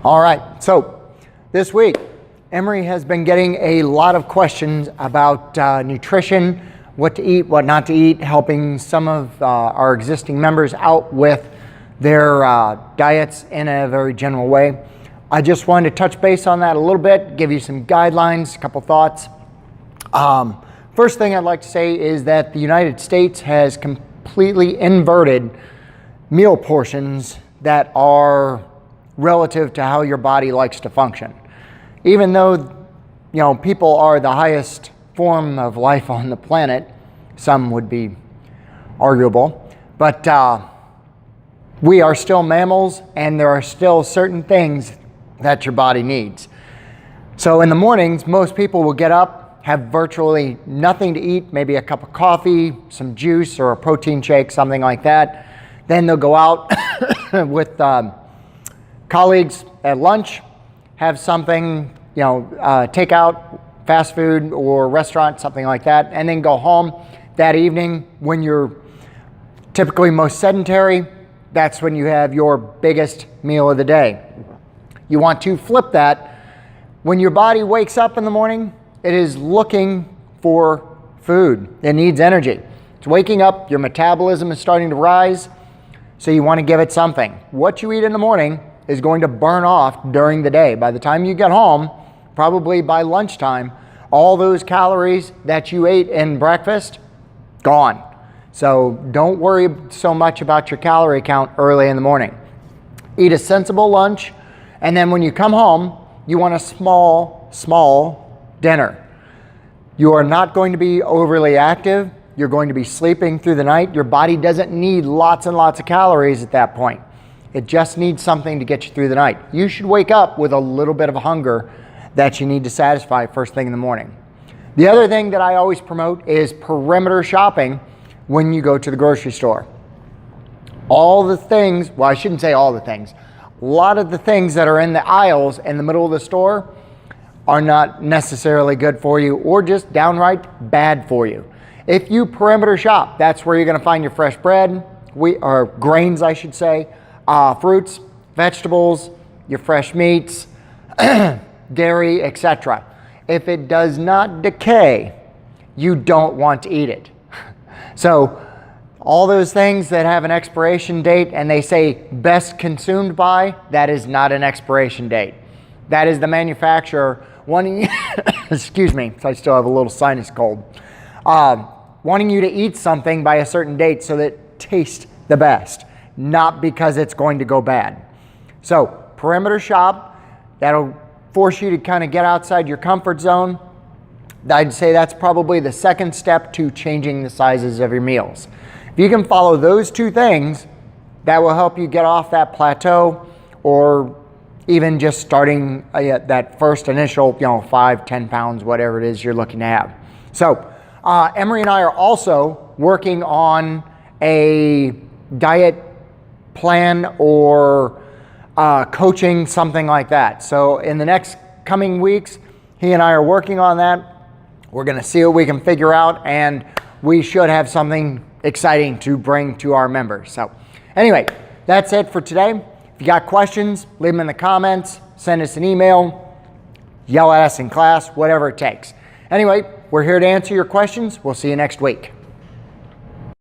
All right, so this week, Emery has been getting a lot of questions about nutrition, what to eat, what not to eat, helping some of our existing members out with their diets in a very general way. I just wanted to touch base on that a little bit, give you some guidelines, a couple thoughts. First thing I'd like to say is that the United States has completely inverted meal portions that are relative to how your body likes to function. Even though, people are the highest form of life on the planet, some would be arguable, but we are still mammals, and there are still certain things that your body needs. So in the mornings, most people will get up, have virtually nothing to eat, maybe a cup of coffee, some juice or a protein shake, something like that. Then they'll go out with colleagues at lunch, have something, take out fast food or restaurant, something like that, and then go home. That evening, when you're typically most sedentary, that's when you have your biggest meal of the day. You want to flip that. When your body wakes up in the morning, it is looking for food. It needs energy. It's waking up, your metabolism is starting to rise, so you want to give it something. What you eat in the morning is going to burn off during the day. By the time you get home, probably by lunchtime, all those calories that you ate in breakfast, gone. So don't worry so much about your calorie count early in the morning. Eat a sensible lunch, and then when you come home, you want a small dinner. You are not going to be overly active. You're going to be sleeping through the night. Your body doesn't need lots and lots of calories at that point. It just needs something to get you through the night. You should wake up with a little bit of a hunger that you need to satisfy first thing in the morning. The other thing that I always promote is perimeter shopping when you go to the grocery store. All the things, well, I shouldn't say all the things. A lot of the things that are in the aisles in the middle of the store are not necessarily good for you or just downright bad for you. If you perimeter shop, that's where you're going to find your fresh bread, or grains, I should say, fruits, vegetables, your fresh meats, dairy, etc. If it does not decay, you don't want to eat it. So all those things that have an expiration date and they say best consumed by, that is not an expiration date. That is the manufacturer wanting, excuse me, I still have a little sinus cold, wanting you to eat something by a certain date so that it tastes the best, not because it's going to go bad. So perimeter shop, that'll force you to kind of get outside your comfort zone. I'd say that's probably the second step to changing the sizes of your meals. If you can follow those two things, that will help you get off that plateau, or even just starting that first initial 5, 10 pounds, whatever it is you're looking to have. So Emery and I are also working on a diet plan or coaching, something like that. So in the next coming weeks, he and I are working on that. We're going to see what we can figure out, and we should have something exciting to bring to our members. So anyway, that's it for today. If you got questions, leave them in the comments, send us an email, yell at us in class, whatever it takes. Anyway, we're here to answer your questions. We'll see you next week.